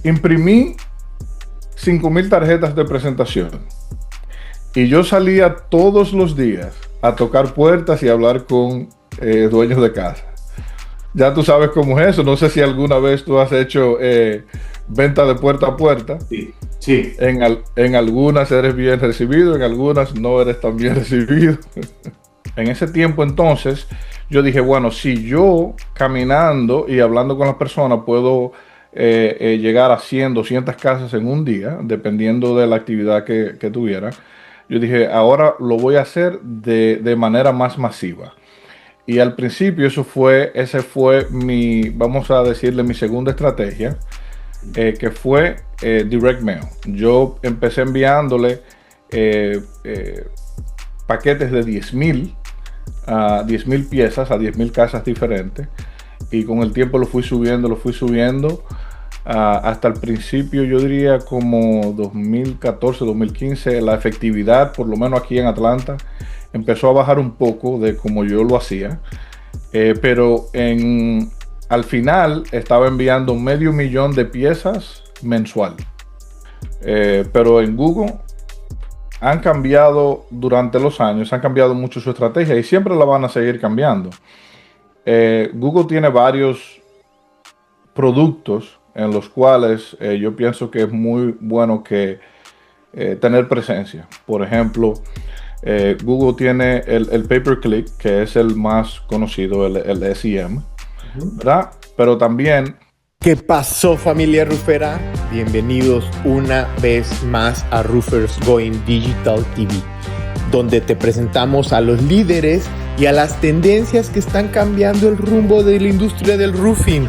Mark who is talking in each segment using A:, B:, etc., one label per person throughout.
A: imprimí 5,000 tarjetas de presentación y yo salía todos los días a tocar puertas y hablar con dueños de casa. Ya tú sabes cómo es eso. No sé si alguna vez tú has hecho venta de puerta a puerta.
B: Sí, sí.
A: En algunas eres bien recibido, en algunas no eres tan bien recibido. En ese tiempo entonces yo dije, bueno, si yo caminando y hablando con las personas puedo llegar a 100, 200 casas en un día, dependiendo de la actividad que tuviera, yo dije, ahora lo voy a hacer de manera más masiva. Y al principio ese fue mi, vamos a decirle, mi segunda estrategia, que fue Direct Mail. Yo empecé enviándole paquetes de 10,000 piezas a 10,000 casas diferentes. Y con el tiempo lo fui subiendo. Hasta el principio, yo diría como 2014, 2015, la efectividad, por lo menos aquí en Atlanta, empezó a bajar un poco de como yo lo hacía, pero al final estaba enviando 500,000 de piezas mensual. Pero en Google han cambiado durante los años, han cambiado mucho su estrategia y siempre la van a seguir cambiando. Google tiene varios productos en los cuales yo pienso que es muy bueno que tener presencia. Por ejemplo, Google tiene el pay-per-click, que es el más conocido, el SEM, ¿verdad? Pero también...
C: ¿Qué pasó, familia rufera? Bienvenidos una vez más a Roofers Going Digital TV, donde te presentamos a los líderes y a las tendencias que están cambiando el rumbo de la industria del roofing.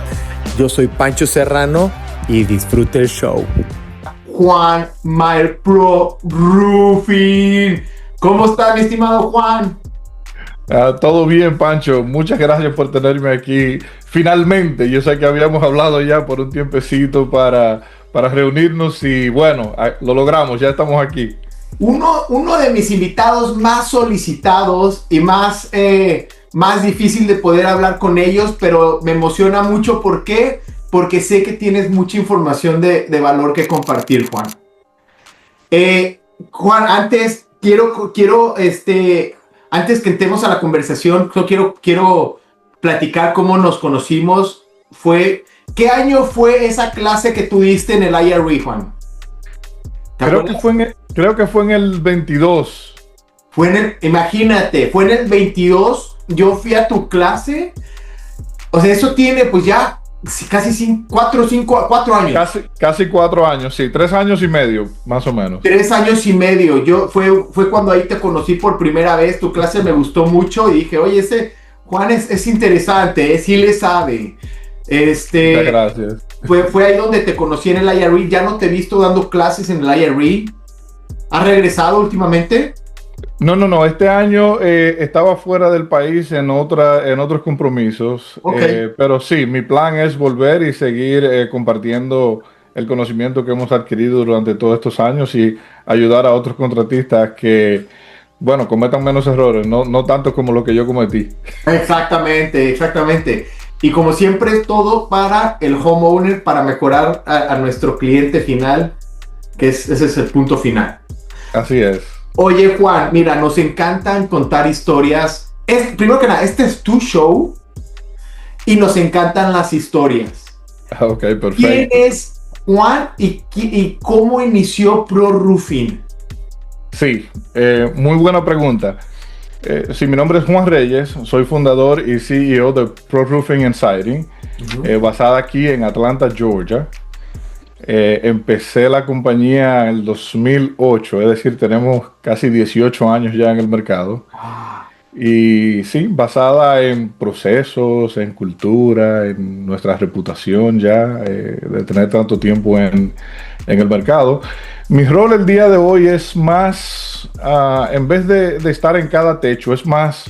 C: Yo soy Pancho Serrano y disfrute el show. Juan Mayer Pro Roofing. ¿Cómo está, mi estimado Juan?
A: Todo bien, Pancho. Muchas gracias por tenerme aquí. Finalmente, yo sé que habíamos hablado ya por un tiempecito para reunirnos y bueno, lo logramos, ya estamos aquí.
B: Uno de mis invitados más solicitados y más difícil de poder hablar con ellos, pero me emociona mucho. ¿Por qué? Porque sé que tienes mucha información de valor que compartir, Juan. Juan, antes antes que entremos a la conversación, quiero platicar cómo nos conocimos. ¿Qué año fue esa clase que tuviste en el IRE, Juan?
A: Creo que fue en el 22.
B: Imagínate, fue en el 22. Yo fui a tu clase. O sea, eso tiene pues ya casi 4 años.
A: Casi 4 años, sí, 3 años y medio, más o menos.
B: 3 años y medio. Fue cuando ahí te conocí por primera vez. Tu clase me gustó mucho y dije, oye, ese Juan es interesante, sí le sabe.
A: Muchas gracias.
B: Fue ahí donde te conocí en el IRE. Ya no te he visto dando clases en el IRE. ¿Has regresado últimamente?
A: No. Este año estaba fuera del país en otros compromisos.
B: Okay.
A: Pero sí, mi plan es volver y seguir compartiendo el conocimiento que hemos adquirido durante todos estos años y ayudar a otros contratistas que, bueno, cometan menos errores, no tanto como lo que yo cometí.
B: Exactamente. Y como siempre, todo para el homeowner, para mejorar a nuestro cliente final, que ese es el punto final.
A: Así es.
B: Oye, Juan, mira, nos encantan contar historias. Primero que nada, este es tu show y nos encantan las historias.
A: Ok, perfecto.
B: ¿Quién es Juan y cómo inició Pro Roofing?
A: Sí, muy buena pregunta. Sí, mi nombre es Juan Reyes, soy fundador y CEO de Pro Roofing and Siding, basada aquí en Atlanta, Georgia. Empecé la compañía en el 2008, es decir, tenemos casi 18 años ya en el mercado. Y sí, basada en procesos, en cultura, en nuestra reputación ya, de tener tanto tiempo en el mercado. Mi rol el día de hoy es más, en vez de estar en cada techo, es más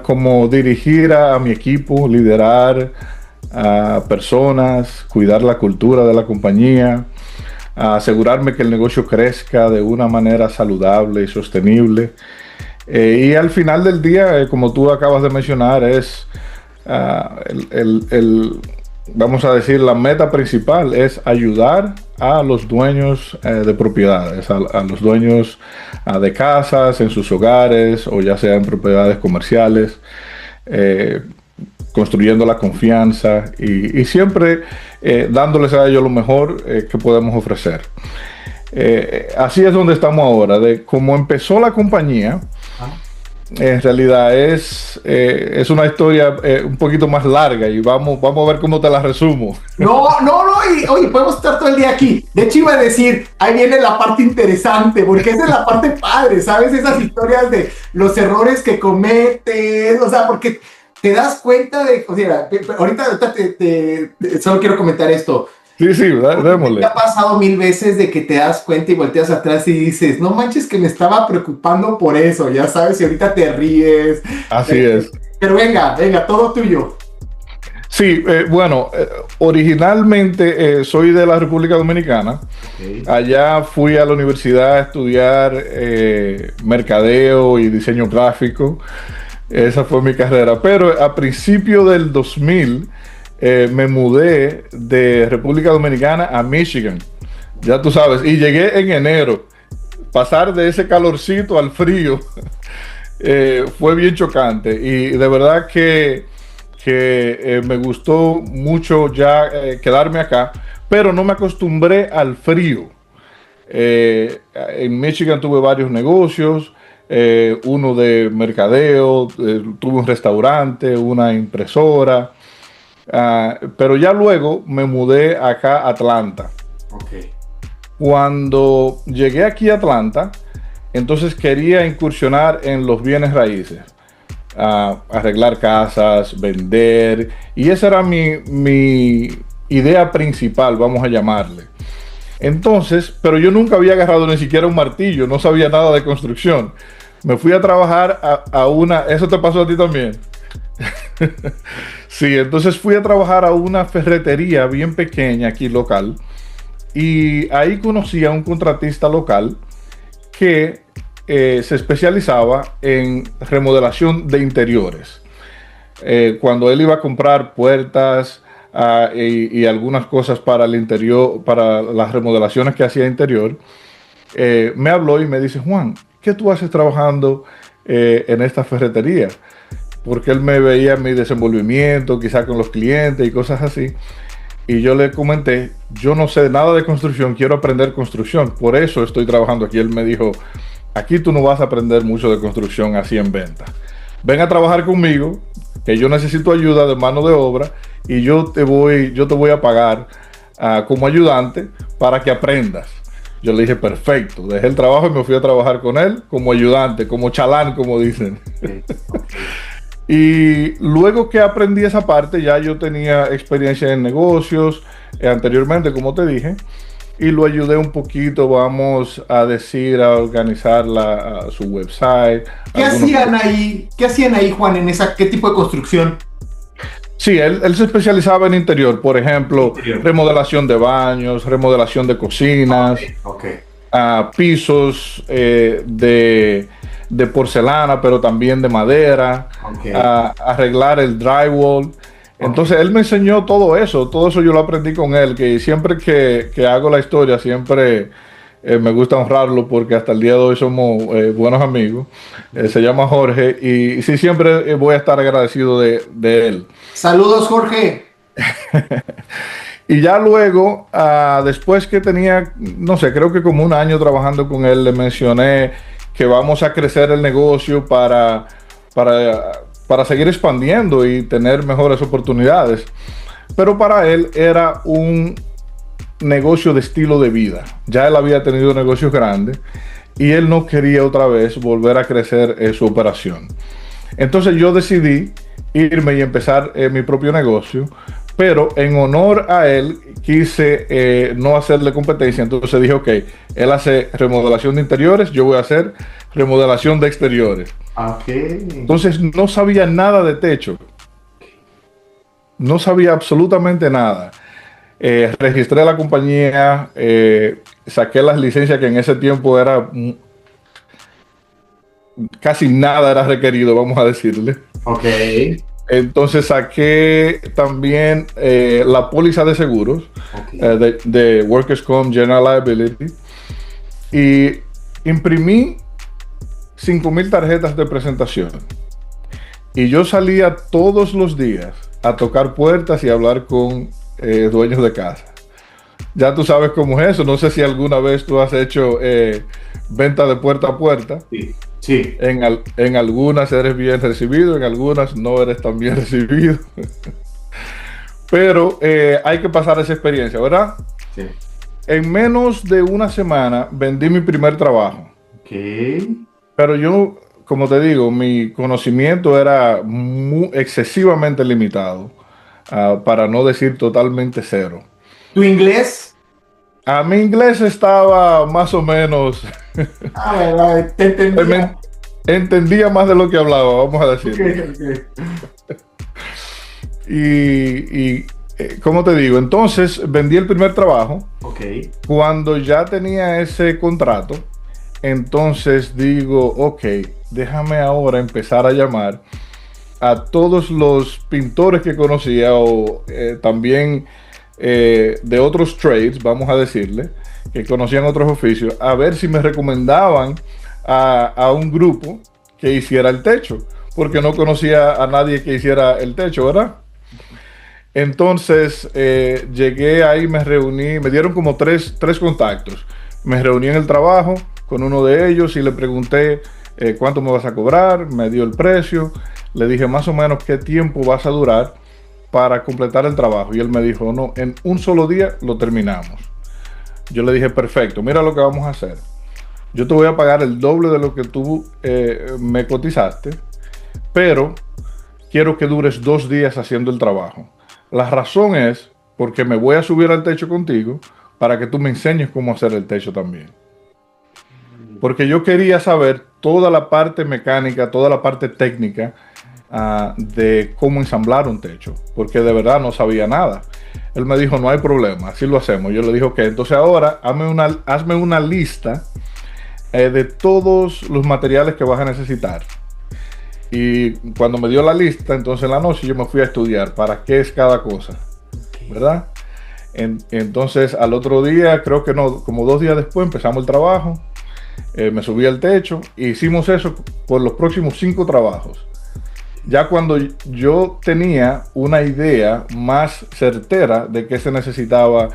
A: como dirigir a mi equipo, liderar a personas, cuidar la cultura de la compañía, asegurarme que el negocio crezca de una manera saludable y sostenible. Y al final del día, como tú acabas de mencionar, es vamos a decir, la meta principal es ayudar a los dueños de propiedades, a los dueños de casas en sus hogares o ya sea en propiedades comerciales, eh, construyendo la confianza y siempre dándoles a ellos lo mejor que podemos ofrecer. Así es donde estamos ahora. De cómo empezó la compañía, en realidad es una historia un poquito más larga y vamos a ver cómo te la resumo.
B: No, y, oye, podemos estar todo el día aquí. De hecho, iba a decir, ahí viene la parte interesante, porque esa es la parte padre, ¿sabes? Esas historias de los errores que cometes, o sea, porque te das cuenta de, o sea, ahorita solo quiero comentar esto.
A: Sí, démosle.
B: Te ha pasado 1000 veces de que te das cuenta y volteas atrás y dices, no manches que me estaba preocupando por eso, ya sabes, y ahorita te ríes.
A: Así es.
B: Pero venga, todo tuyo.
A: Sí, bueno, originalmente soy de la República Dominicana. Okay. Allá fui a la universidad a estudiar mercadeo y diseño gráfico. Esa fue mi carrera. Pero a principio del 2000 me mudé de República Dominicana a Michigan. Ya tú sabes. Y llegué en enero. Pasar de ese calorcito al frío fue bien chocante. Y de verdad que me gustó mucho ya quedarme acá. Pero no me acostumbré al frío. En Michigan tuve varios negocios. Uno de mercadeo, tuve un restaurante, una impresora, pero ya luego me mudé acá a Atlanta.
B: Okay.
A: Cuando llegué aquí a Atlanta, entonces quería incursionar en los bienes raíces, arreglar casas, vender, y esa era mi idea principal, vamos a llamarle. Entonces, pero yo nunca había agarrado ni siquiera un martillo, no sabía nada de construcción. Me fui a trabajar a una... ¿Eso te pasó a ti también? Sí, entonces fui a trabajar a una ferretería bien pequeña aquí local. Y ahí conocí a un contratista local que se especializaba en remodelación de interiores. Cuando él iba a comprar puertas y algunas cosas para el interior, para las remodelaciones que hacía interior, me habló y me dice, Juan, ¿qué tú haces trabajando en esta ferretería? Porque él me veía mi desenvolvimiento, quizá con los clientes y cosas así. Y yo le comenté, yo no sé nada de construcción, quiero aprender construcción, por eso estoy trabajando aquí. Él me dijo, aquí tú no vas a aprender mucho de construcción así en venta. Ven a trabajar conmigo, que yo necesito ayuda de mano de obra y yo te voy a pagar como ayudante para que aprendas. Yo le dije, perfecto. Dejé el trabajo y me fui a trabajar con él como ayudante, como chalán, como dicen. Okay. Y luego que aprendí esa parte, ya yo tenía experiencia en negocios anteriormente, como te dije, y lo ayudé un poquito, vamos a decir, a organizar su website.
B: ¿Qué hacían ahí? ¿Qué hacían ahí, Juan, en qué tipo de construcción?
A: Sí, él se especializaba en interior, por ejemplo, remodelación de baños, remodelación de cocinas, pisos de porcelana, pero también de madera, arreglar el drywall. Entonces él me enseñó todo eso yo lo aprendí con él, que siempre que hago la historia, siempre me gusta honrarlo porque hasta el día de hoy somos buenos amigos. Se llama Jorge y sí, siempre voy a estar agradecido de él.
B: Saludos, Jorge.
A: Y ya luego, después que tenía, no sé, creo que como un año trabajando con él, le mencioné que vamos a crecer el negocio para seguir expandiendo y tener mejores oportunidades. Pero para él era un negocio de estilo de vida. Ya él había tenido negocios grandes y él no quería otra vez volver a crecer su operación. Entonces yo decidí irme y empezar mi propio negocio, pero en honor a él quise no hacerle competencia. Entonces dije, ok, él hace remodelación de interiores, yo voy a hacer remodelación de exteriores.
B: Okay.
A: Entonces no sabía nada de techo. No sabía absolutamente nada. Registré la compañía, saqué las licencias que en ese tiempo era casi nada era requerido, vamos a decirle.
B: Ok.
A: Entonces saqué también la póliza de seguros de Workers' Comp General Liability y imprimí 5,000 tarjetas de presentación. Y yo salía todos los días a tocar puertas y hablar con dueños de casa. Ya tú sabes cómo es eso. No sé si alguna vez tú has hecho venta de puerta a puerta.
B: Sí, sí.
A: En algunas eres bien recibido, en algunas no eres tan bien recibido. Pero hay que pasar esa experiencia, ¿verdad?
B: Sí.
A: En menos de una semana vendí mi primer trabajo.
B: Ok.
A: Pero yo, como te digo, mi conocimiento era excesivamente limitado, para no decir totalmente cero.
B: ¿Tu inglés?
A: A mi inglés estaba más o menos...
B: Verdad, te entendía.
A: Entendía más de lo que hablaba, vamos a decir.
B: Okay.
A: ¿Cómo te digo? Entonces vendí el primer trabajo.
B: Ok.
A: Cuando ya tenía ese contrato, entonces digo, ok, déjame ahora empezar a llamar a todos los pintores que conocía o también de otros trades, vamos a decirle, que conocían otros oficios, a ver si me recomendaban a un grupo que hiciera el techo, porque no conocía a nadie que hiciera el techo, ¿verdad? Entonces llegué ahí, me reuní, me dieron como tres contactos. Me reuní en el trabajo con uno de ellos y le pregunté cuánto me vas a cobrar, me dio el precio, le dije más o menos qué tiempo vas a durar para completar el trabajo y él me dijo, no, en un solo día lo terminamos. Yo le dije, perfecto, mira lo que vamos a hacer. Yo te voy a pagar el doble de lo que tú me cotizaste, pero quiero que dures 2 días haciendo el trabajo. La razón es porque me voy a subir al techo contigo para que tú me enseñes cómo hacer el techo también. Porque yo quería saber toda la parte mecánica, toda la parte técnica de cómo ensamblar un techo, porque de verdad no sabía nada. Él me dijo, no hay problema, así lo hacemos. Yo le dije, ok, entonces ahora hazme una lista de todos los materiales que vas a necesitar. Y cuando me dio la lista, entonces en la noche yo me fui a estudiar para qué es cada cosa, ¿verdad? Entonces al otro día, creo que no, como 2 días después empezamos el trabajo, me subí al techo e hicimos eso por los próximos 5 trabajos. Ya cuando yo tenía una idea más certera de qué se necesitaba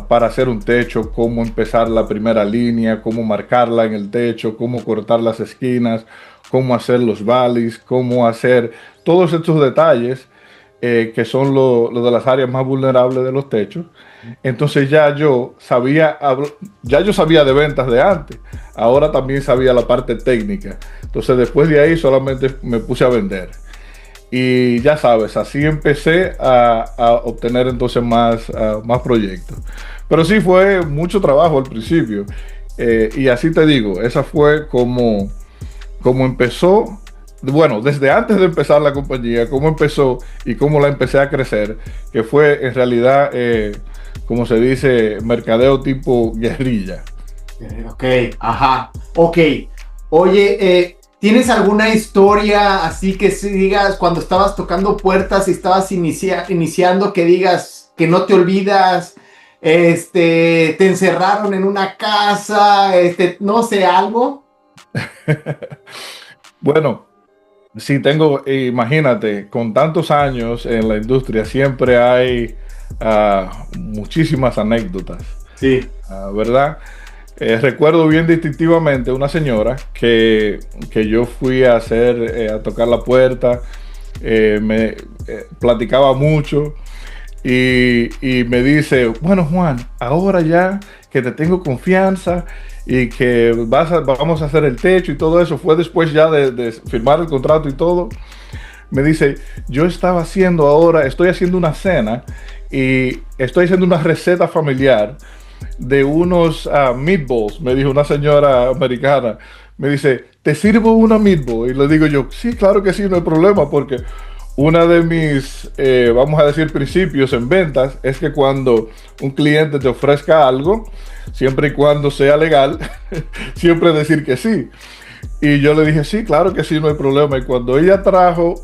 A: para hacer un techo, cómo empezar la primera línea, cómo marcarla en el techo, cómo cortar las esquinas, cómo hacer los valleys, cómo hacer todos estos detalles que son lo de las áreas más vulnerables de los techos. Entonces ya yo sabía de ventas de antes, ahora también sabía la parte técnica. Entonces después de ahí solamente me puse a vender. Y ya sabes, así empecé a obtener entonces más proyectos. Pero sí fue mucho trabajo al principio. Y así te digo, esa fue como empezó. Bueno, desde antes de empezar la compañía, cómo empezó y cómo la empecé a crecer, que fue en realidad, como se dice, mercadeo tipo guerrilla.
B: Ok, ajá, ok. Oye, ¿tienes alguna historia así que si digas cuando estabas tocando puertas y estabas iniciando que digas que no te olvidas, te encerraron en una casa, no sé, algo?
A: Bueno, sí tengo, imagínate, con tantos años en la industria siempre hay muchísimas anécdotas.
B: Sí.
A: ¿Verdad? Recuerdo bien distintivamente una señora que yo fui a tocar la puerta, me platicaba mucho y me dice, bueno Juan, ahora ya que te tengo confianza y que vamos a hacer el techo y todo eso, fue después ya de firmar el contrato y todo, me dice, estoy haciendo una cena y estoy haciendo una receta familiar de unos meatballs, me dijo una señora americana, me dice, ¿te sirvo una meatball? Y le digo yo, sí, claro que sí, no hay problema, porque una de mis, vamos a decir, principios en ventas es que cuando un cliente te ofrezca algo, siempre y cuando sea legal, siempre decir que sí. Y yo le dije, sí, claro que sí, no hay problema. Y cuando ella trajo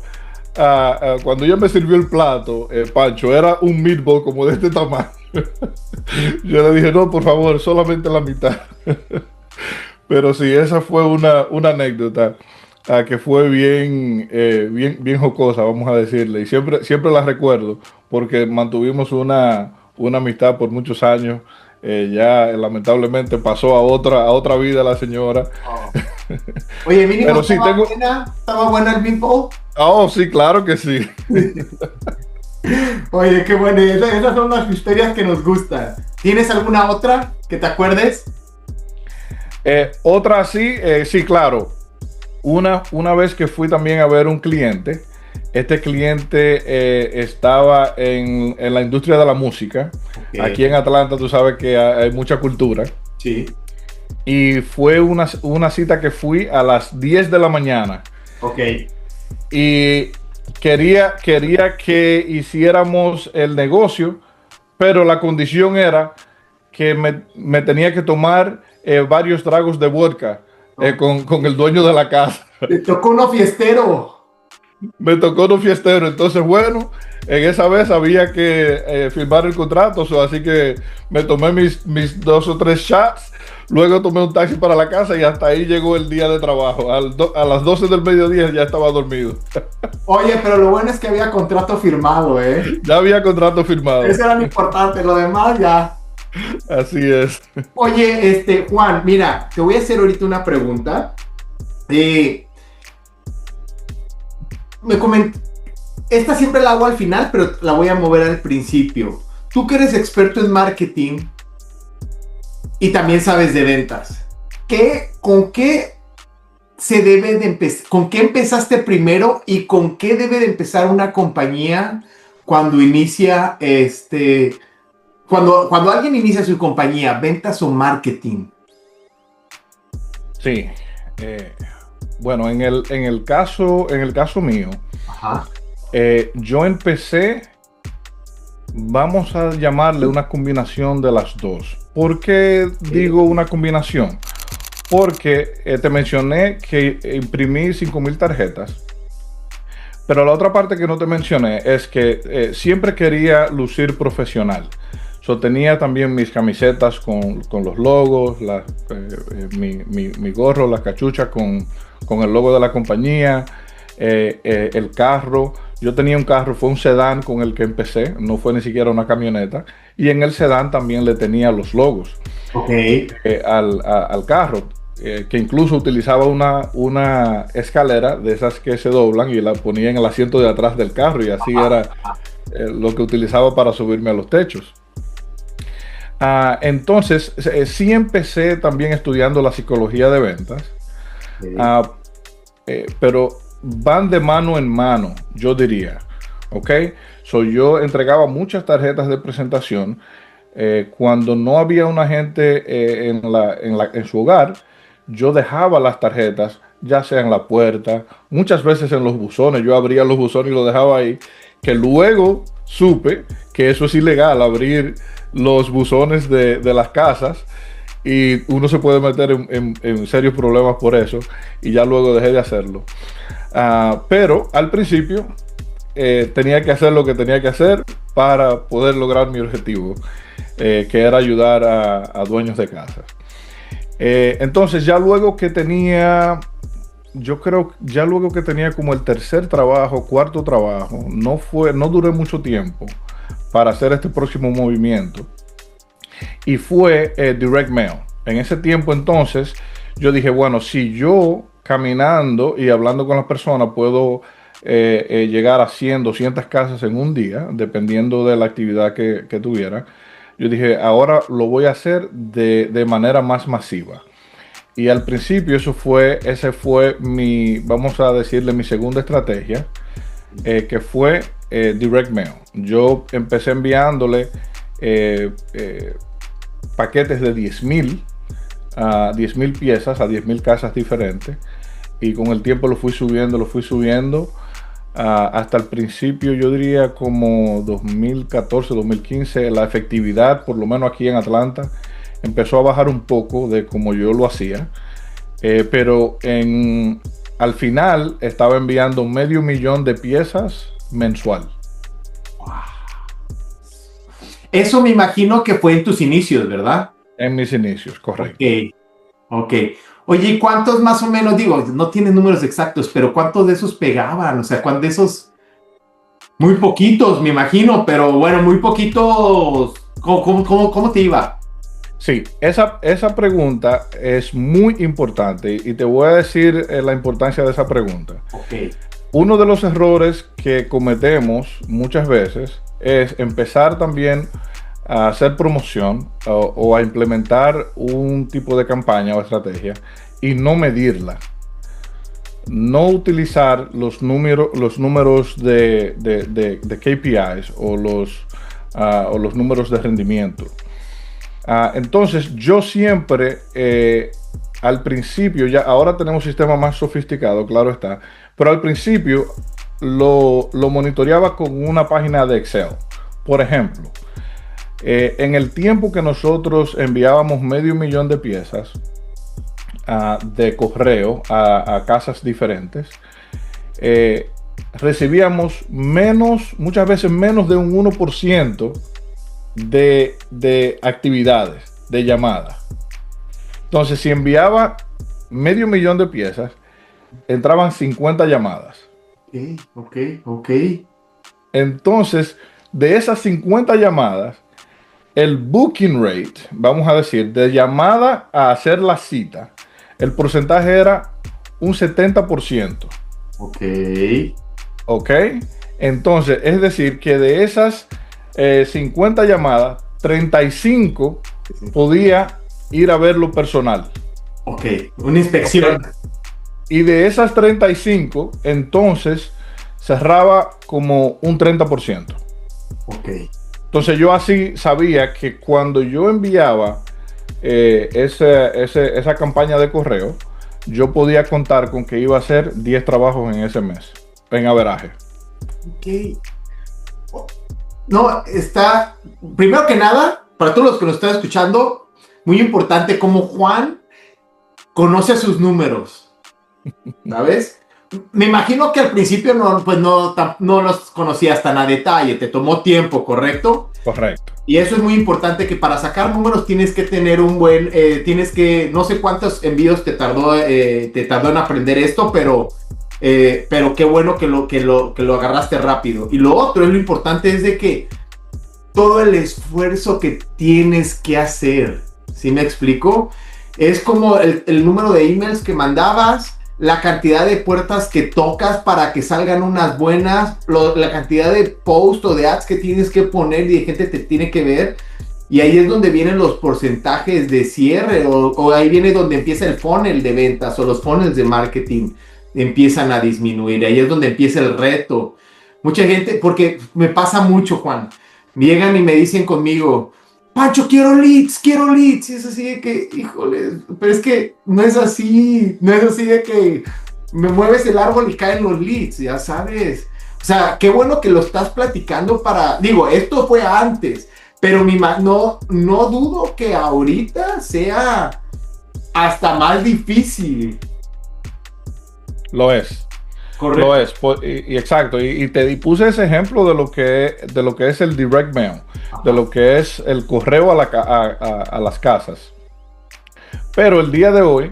A: cuando ella me sirvió el plato, Pancho, era un meatball como de este tamaño. Yo le dije, no, por favor, solamente la mitad. Pero sí, esa fue una anécdota que fue bien jocosa, vamos a decirle. Y siempre la recuerdo porque mantuvimos una amistad por muchos años. Ya lamentablemente pasó a otra vida la señora.
B: Oh. Oye, mínimo,
A: Pero sí,
B: ¿estaba buena el meatball?
A: Oh, sí, claro que sí.
B: Oye, qué bueno. Esas son las historias que nos gustan. ¿Tienes alguna otra que te acuerdes?
A: Otra sí, sí, claro. Una vez que fui también a ver un cliente, este cliente estaba en la industria de la música. Okay. Aquí en Atlanta tú sabes que hay mucha cultura.
B: Sí.
A: Y fue una cita que fui a las 10 de la mañana.
B: Ok.
A: Y quería que hiciéramos el negocio, pero la condición era que me tenía que tomar varios tragos de vodka con el dueño de la casa.
B: Te tocó uno fiestero.
A: Me tocó uno fiestero. Entonces, bueno, en esa vez había que firmar el contrato, así que me tomé mis 2 o 3 shots. Luego tomé un taxi para la casa y hasta ahí llegó el día de trabajo. A las 12 del mediodía ya estaba dormido.
B: Oye, pero lo bueno es que había contrato firmado, ¿eh?
A: Ya había contrato firmado.
B: Eso era lo importante, lo demás ya.
A: Así es.
B: Oye, Juan, mira, te voy a hacer ahorita una pregunta. Esta siempre la hago al final, pero la voy a mover al principio. Tú que eres experto en marketing y también sabes de ventas, ¿con qué se debe de empezar? ¿Con qué empezaste primero y con qué debe de empezar una compañía cuando inicia cuando alguien inicia su compañía, ventas o marketing?
A: Sí. Bueno, en el caso mío, yo empecé, vamos a llamarle una combinación de las dos. ¿Por qué digo una combinación? Porque te mencioné que imprimí 5,000 tarjetas, pero la otra parte que no te mencioné es que siempre quería lucir profesional. Tenía también mis camisetas con los logos, mi gorro, las cachuchas con el logo de la compañía, el carro. Yo tenía un carro, fue un sedán con el que empecé, no fue ni siquiera una camioneta. Y en el sedán también le tenía los logos al carro, que incluso utilizaba una escalera de esas que se doblan y la ponía en el asiento de atrás del carro, y así era lo que utilizaba para subirme a los techos. Entonces, sí empecé también estudiando la psicología de ventas, pero van de mano en mano, yo diría, ¿ok? Yo entregaba muchas tarjetas de presentación. Cuando no había una gente en su hogar, yo dejaba las tarjetas, ya sea en la puerta, muchas veces en los buzones. Yo abría los buzones y los dejaba ahí, que luego supe que eso es ilegal, abrir los buzones de las casas, y uno se puede meter en serios problemas por eso, y ya luego dejé de hacerlo. Pero al principio tenía que hacer lo que tenía que hacer para poder lograr mi objetivo, que era ayudar a dueños de casas. Entonces ya luego que tenía, yo creo, ya luego que tenía como el tercer trabajo, cuarto trabajo, no duré mucho tiempo para hacer este próximo movimiento, y fue direct mail. En ese tiempo entonces yo dije, bueno, si yo caminando y hablando con las personas puedo llegar a 100, 200 casas en un día, dependiendo de la actividad que tuviera, yo dije, ahora lo voy a hacer de manera más masiva. Y al principio ese fue vamos a decirle, mi segunda estrategia, que fue direct mail. Yo empecé enviándole paquetes de 10,000 piezas a 10,000 casas diferentes, y con el tiempo lo fui subiendo hasta el principio, yo diría como 2014, 2015, la efectividad, por lo menos aquí en Atlanta, empezó a bajar un poco de como yo lo hacía, pero en al final estaba enviando 500,000 de piezas mensual.
B: Eso me imagino que fue en tus inicios, ¿verdad?
A: En mis inicios, correcto.
B: Ok. Oye, ¿y cuántos más o menos, digo, no tienes números exactos, pero cuántos de esos pegaban? O sea, ¿cuántos de esos? Muy poquitos, me imagino, pero bueno, muy poquitos. ¿Cómo te iba?
A: Sí, esa pregunta es muy importante y te voy a decir la importancia de esa pregunta.
B: Ok.
A: Uno de los errores que cometemos muchas veces es empezar también a hacer promoción o a implementar un tipo de campaña o estrategia y no medirla. No utilizar los números de KPIs o los números de rendimiento. Entonces yo siempre al principio, ya ahora tenemos sistemas más sofisticados, claro está, pero al principio lo monitoreaba con una página de Excel. Por ejemplo, en el tiempo que nosotros enviábamos 500,000 de piezas de correo a casas diferentes, recibíamos muchas veces menos de un 1% de actividades, de llamadas. Entonces, si enviaba 500,000 de piezas, entraban 50 llamadas.
B: Ok.
A: Entonces, de esas 50 llamadas, el booking rate, vamos a decir, de llamada a hacer la cita, el porcentaje era un 70%. Ok. Entonces, es decir, que de esas 50 llamadas, 35 podía ir a verlo personal.
B: Ok, una inspección.
A: Okay. Y de esas 35, entonces cerraba como un 30%.
B: Ok.
A: Entonces yo así sabía que cuando yo enviaba esa campaña de correo, yo podía contar con que iba a hacer 10 trabajos en ese mes, en averaje.
B: Ok. No, está, primero que nada, para todos los que nos están escuchando, muy importante cómo Juan conoce sus números, ¿sabes? Me imagino que al principio no los conocías tan a detalle, te tomó tiempo, ¿correcto?
A: Correcto.
B: Y eso es muy importante, que para sacar números tienes que tener un buen, no sé cuántos envíos te tardó en aprender esto, pero qué bueno que lo agarraste rápido. Y lo otro, lo importante es de que todo el esfuerzo que tienes que hacer, ¿sí me explico? Es como el número de emails que mandabas, la cantidad de puertas que tocas para que salgan unas buenas, la cantidad de posts o de ads que tienes que poner y de gente te tiene que ver. Y ahí es donde vienen los porcentajes de cierre, o ahí viene donde empieza el funnel de ventas o los funnels de marketing empiezan a disminuir. Ahí es donde empieza el reto. Mucha gente, porque me pasa mucho, Juan, llegan y me dicen conmigo: Pancho, quiero leads. Y es así de que, híjole, pero es que no es así de que me mueves el árbol y caen los leads, ya sabes. O sea, qué bueno que lo estás platicando esto fue antes, pero no dudo que ahorita sea hasta más difícil.
A: Lo es.
B: Correcto.
A: Lo es. Exacto. Y te puse ese ejemplo de lo que es el direct mail, de lo que es el correo a las casas. Pero el día de hoy,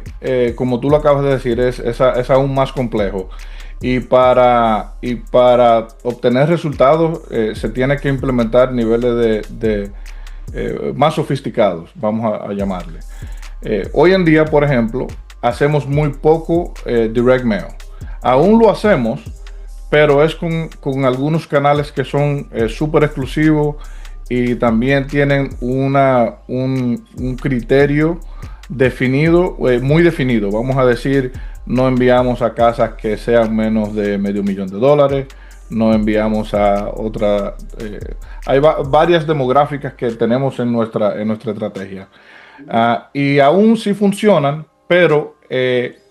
A: como tú lo acabas de decir, es aún más complejo. Y para obtener resultados se tiene que implementar niveles de más sofisticados, vamos a llamarle. Hoy en día, por ejemplo, hacemos muy poco direct mail. Aún lo hacemos, pero es con algunos canales que son súper exclusivos y también tienen un criterio definido, muy definido. Vamos a decir, no enviamos a casas que sean menos de $500,000, no enviamos a otra. Hay varias demográficas que tenemos en nuestra estrategia. Y aún sí funcionan, pero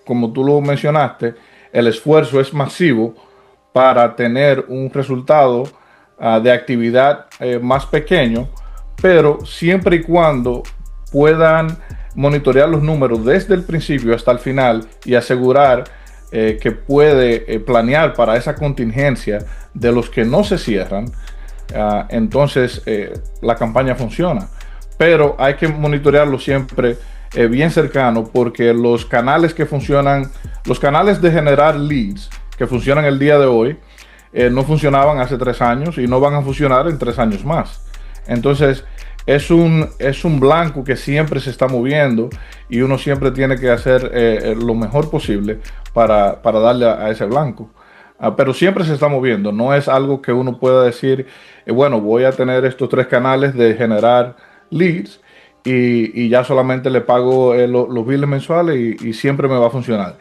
A: como tú lo mencionaste, el esfuerzo es masivo para tener un resultado de actividad más pequeño, pero siempre y cuando puedan monitorear los números desde el principio hasta el final y asegurar que puede planear para esa contingencia de los que no se cierran, entonces la campaña funciona. Pero hay que monitorearlo siempre bien cercano, porque los canales que funcionan, los canales de generar leads que funcionan el día de hoy, no funcionaban hace 3 años y no van a funcionar en 3 años más. Entonces es un blanco que siempre se está moviendo y uno siempre tiene que hacer lo mejor posible para darle a ese blanco. Pero siempre se está moviendo, no es algo que uno pueda decir, bueno, voy a tener estos 3 canales de generar leads y ya solamente le pago los billes mensuales y siempre me va a funcionar.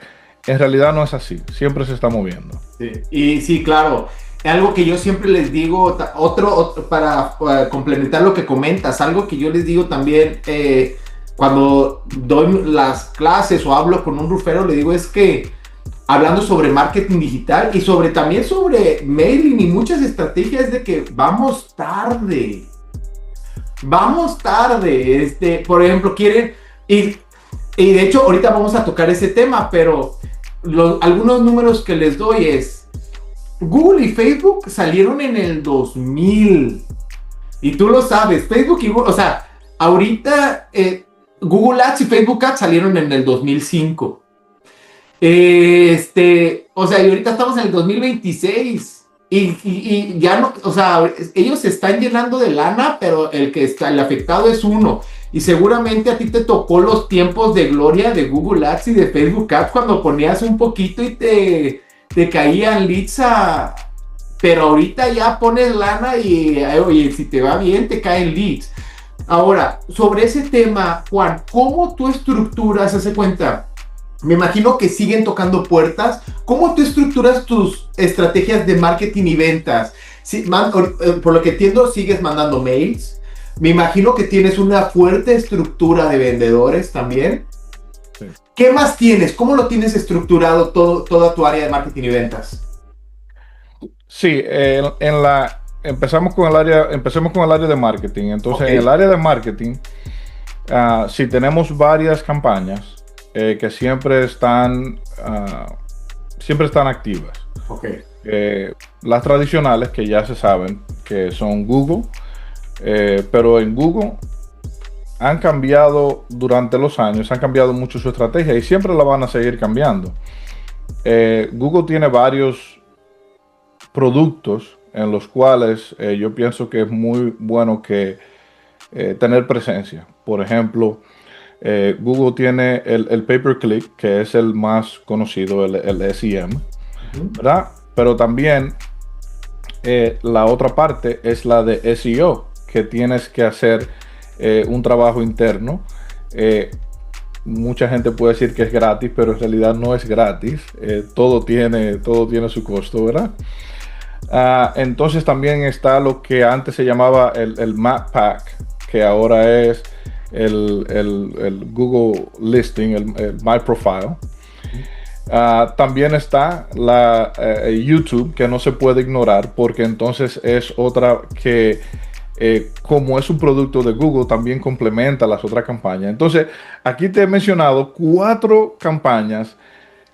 A: En realidad no es así, siempre se está moviendo.
B: Sí. Y sí, claro, algo que yo siempre les digo, otro para complementar lo que comentas, algo que yo les digo también cuando doy las clases o hablo con un roofero, le digo es que hablando sobre marketing digital y también sobre mailing y muchas estrategias de que vamos tarde. Por ejemplo, quieren y de hecho ahorita vamos a tocar ese tema, pero algunos números que les doy es Google y Facebook salieron en el 2000 y tú lo sabes, Facebook y Google, o sea, ahorita Google Ads y Facebook Ads salieron en el 2005. O sea, y ahorita estamos en el 2026 y ya no, o sea, ellos se están llenando de lana, pero el afectado es uno. Y seguramente a ti te tocó los tiempos de gloria de Google Ads y de Facebook Ads cuando ponías un poquito y te caían leads pero ahorita ya pones lana y oye, si te va bien te caen leads. Ahora, sobre ese tema, Juan, ¿cómo tú estructuras, hace cuenta? Me imagino que siguen tocando puertas. ¿Cómo tú estructuras tus estrategias de marketing y ventas? Por lo que entiendo, sigues mandando mails. Me imagino que tienes una fuerte estructura de vendedores también. Sí. ¿Qué más tienes? ¿Cómo lo tienes estructurado toda tu área de marketing y ventas?
A: Sí, empecemos con el área de marketing. Entonces, okay. En el área de marketing, si tenemos varias campañas que siempre están activas.
B: Okay.
A: Las tradicionales, que ya se saben, que son Google, pero en Google han cambiado durante los años, han cambiado mucho su estrategia y siempre la van a seguir cambiando. Google tiene varios productos en los cuales yo pienso que es muy bueno que tener presencia. Por ejemplo, Google tiene el pay-per-click, que es el más conocido, el SEM, ¿verdad? Pero también la otra parte es la de SEO, que tienes que hacer un trabajo interno. Mucha gente puede decir que es gratis, pero en realidad no es gratis. Todo tiene su costo, ¿verdad? Entonces también está lo que antes se llamaba el Map Pack, que ahora es el Google Listing, el My Profile. También está la YouTube, que no se puede ignorar, porque entonces es otra que como es un producto de Google, también complementa las otras campañas. Entonces aquí te he mencionado 4 campañas,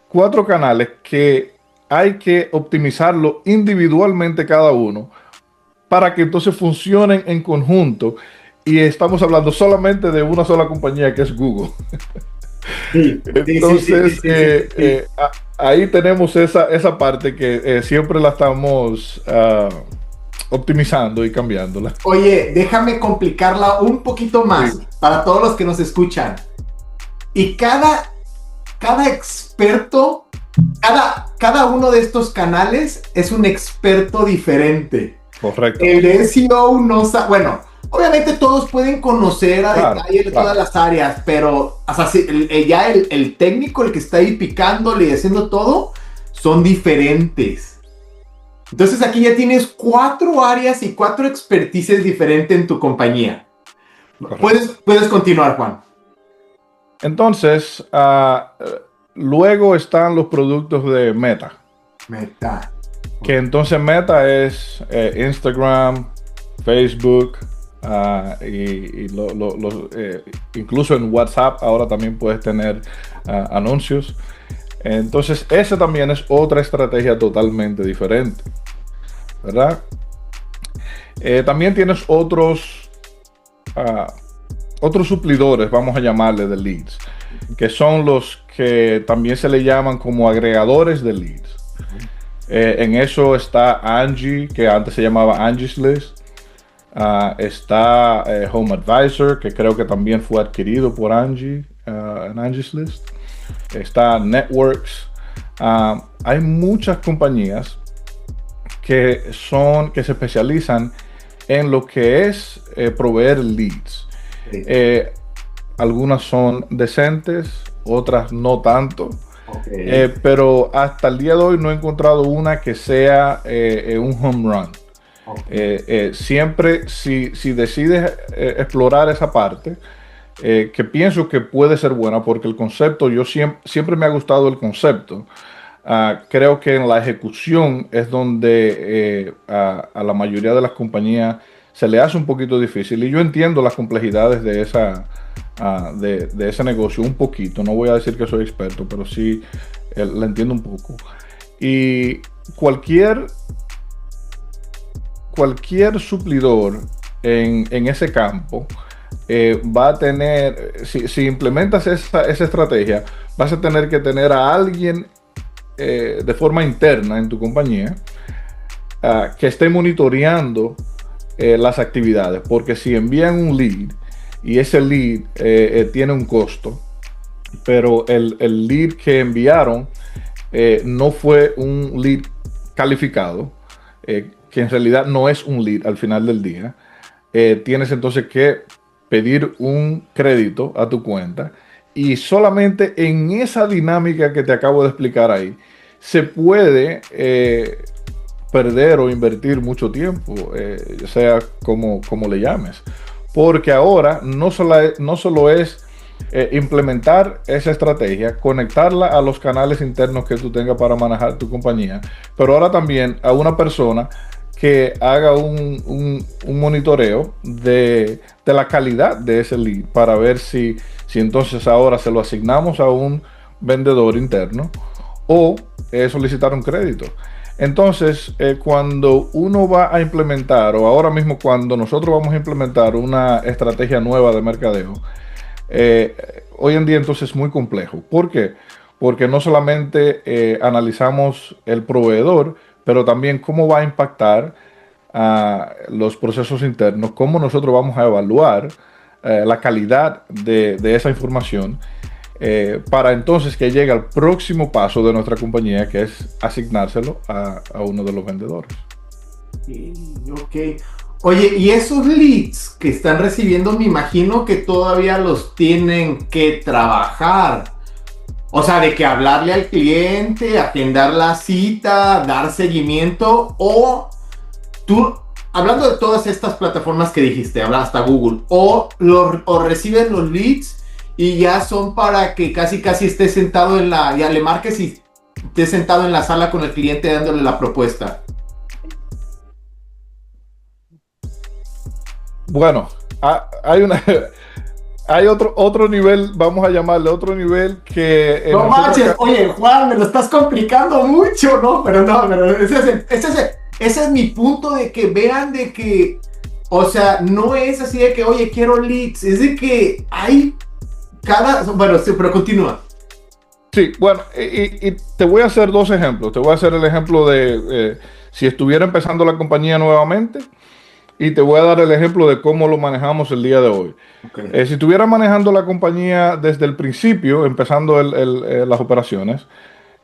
A: 4 canales que hay que optimizarlo individualmente cada uno para que entonces funcionen en conjunto. Y estamos hablando solamente de una sola compañía, que es Google. Sí, entonces, ahí tenemos esa parte que siempre la estamos optimizando y cambiándola.
B: Oye, déjame complicarla un poquito más, sí, para todos los que nos escuchan. Y cada experto, cada uno de estos canales es un experto diferente.
A: Correcto.
B: El de SEO no sabe, bueno, obviamente todos pueden conocer a detalle de todas las áreas, pero o sea, ya el técnico, el que está ahí picándole y haciendo todo, son diferentes. Entonces aquí ya tienes 4 áreas y 4 expertices diferentes en tu compañía. Puedes continuar, Juan.
A: Entonces, luego están los productos de Meta.
B: Meta.
A: Que entonces Meta es Instagram, Facebook, incluso en WhatsApp ahora también puedes tener anuncios. Entonces, esa también es otra estrategia totalmente diferente, ¿verdad? También tienes otros suplidores, vamos a llamarle, de leads, que son los que también se le llaman como agregadores de leads. En eso está Angie, que antes se llamaba Angie's List. Está Home Advisor, que creo que también fue adquirido por Angie en Angie's List. Está Networks. Hay muchas compañías que se especializan en lo que es proveer leads.
B: Sí.
A: Algunas son decentes, otras no tanto.
B: Okay.
A: Pero hasta el día de hoy no he encontrado una que sea un home run.
B: Okay.
A: Siempre, si decides explorar esa parte, que pienso que puede ser buena, porque el concepto, yo siempre me ha gustado el concepto. Creo que en la ejecución es donde a la mayoría de las compañías se le hace un poquito difícil, y yo entiendo las complejidades de de ese negocio un poquito. No voy a decir que soy experto, pero sí la entiendo un poco. Y cualquier suplidor en ese campo va a tener, si implementas esa estrategia, vas a tener que tener a alguien de forma interna en tu compañía que esté monitoreando las actividades, porque si envían un lead y ese lead tiene un costo, pero el lead que enviaron no fue un lead calificado, que en realidad no es un lead al final del día, tienes entonces que pedir un crédito a tu cuenta, y solamente en esa dinámica que te acabo de explicar ahí se puede perder o invertir mucho tiempo, sea como le llames, porque ahora no solo es implementar esa estrategia, conectarla a los canales internos que tú tengas para manejar tu compañía, pero ahora también a una persona que haga un monitoreo de la calidad de ese lead, para ver si entonces ahora se lo asignamos a un vendedor interno o solicitar un crédito. Entonces, cuando uno va a implementar, o ahora mismo cuando nosotros vamos a implementar una estrategia nueva de mercadeo, hoy en día entonces es muy complejo. ¿Por qué? Porque no solamente analizamos el proveedor, pero también cómo va a impactar los procesos internos, cómo nosotros vamos a evaluar la calidad de esa información, para entonces que llegue al próximo paso de nuestra compañía, que es asignárselo a uno de los vendedores.
B: Ok. Oye, y esos leads que están recibiendo, me imagino que todavía los tienen que trabajar. O sea, de que hablarle al cliente, agendar la cita, dar seguimiento, o tú, hablando de todas estas plataformas que dijiste, habla hasta Google, o reciben los leads y ya son para que casi estés sentado ya le marques y estés sentado en la sala con el cliente dándole la propuesta.
A: Bueno, hay otro nivel, vamos a llamarle otro nivel que...
B: No manches, oye, Juan, me lo estás complicando mucho, ¿no? Pero ese es mi punto, de que vean de que, o sea, no es así de que, oye, quiero leads, es de que hay bueno, sí, pero continúa.
A: Sí, bueno, y te voy a hacer dos ejemplos. Te voy a hacer el ejemplo de si estuviera empezando la compañía nuevamente, y te voy a dar el ejemplo de cómo lo manejamos el día de hoy.
B: Okay.
A: Si estuviera manejando la compañía desde el principio, empezando las operaciones,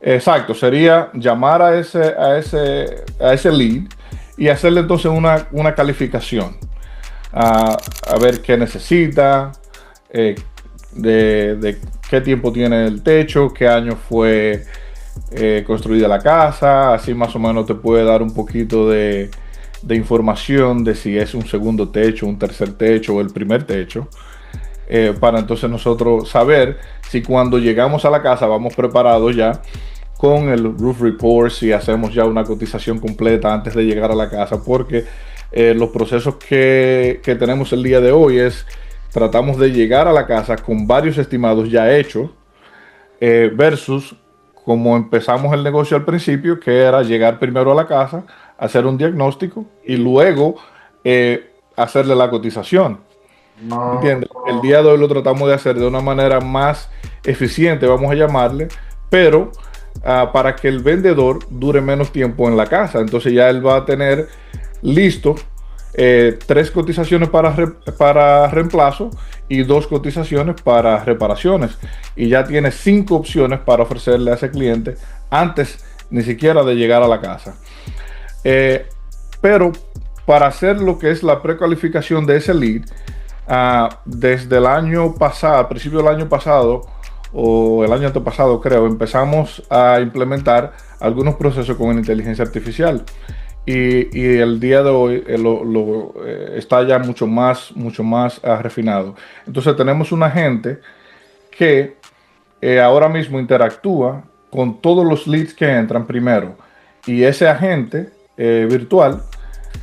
A: exacto, sería llamar a ese lead y hacerle entonces una calificación. A ver qué necesita, de qué tiempo tiene el techo, qué año fue construida la casa. Así más o menos te puede dar un poquito de información de si es un segundo techo, un tercer techo o el primer techo, para entonces nosotros saber si cuando llegamos a la casa vamos preparados ya con el roof report, si hacemos ya una cotización completa antes de llegar a la casa, porque los procesos que tenemos el día de hoy tratamos de llegar a la casa con varios estimados ya hechos, versus como empezamos el negocio al principio, que era llegar primero a la casa, hacer un diagnóstico y luego hacerle la cotización. ¿Entiendes? El día de hoy lo tratamos de hacer de una manera más eficiente, vamos a llamarle, pero para que el vendedor dure menos tiempo en la casa. Entonces ya él va a tener listo 3 cotizaciones para reemplazo y 2 cotizaciones para reparaciones. Y ya tiene 5 opciones para ofrecerle a ese cliente antes ni siquiera de llegar a la casa. Pero para hacer lo que es la precualificación de ese lead, desde el año pasado, al principio del año pasado, o el año antepasado creo, empezamos a implementar algunos procesos con inteligencia artificial. Y el día de hoy está ya mucho más refinado. Entonces tenemos un agente que ahora mismo interactúa con todos los leads que entran primero. Y ese agente virtual,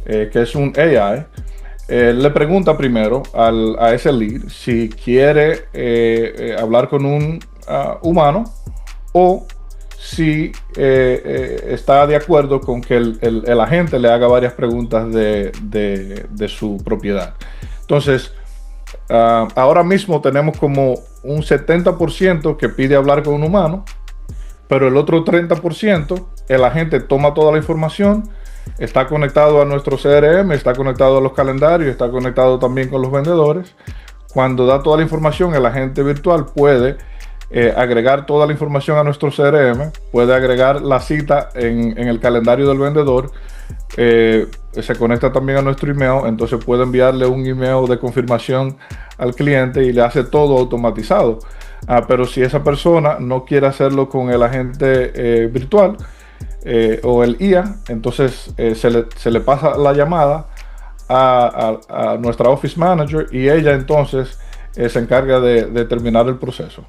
A: que es un AI, le pregunta primero a ese lead si quiere hablar con un humano o si está de acuerdo con que el agente le haga varias preguntas de su propiedad. Entonces, ahora mismo tenemos como un 70% que pide hablar con un humano, pero el otro 30%, el agente toma toda la información, está conectado a nuestro CRM, está conectado a los calendarios, está conectado también con los vendedores. Cuando da toda la información, el agente virtual puede agregar toda la información a nuestro CRM, puede agregar la cita en el calendario del vendedor, se conecta también a nuestro email, entonces puede enviarle un email de confirmación al cliente y le hace todo automatizado. Pero si esa persona no quiere hacerlo con el agente virtual o el IA, entonces se le pasa la llamada a nuestra Office Manager y ella entonces se encarga de terminar el proceso.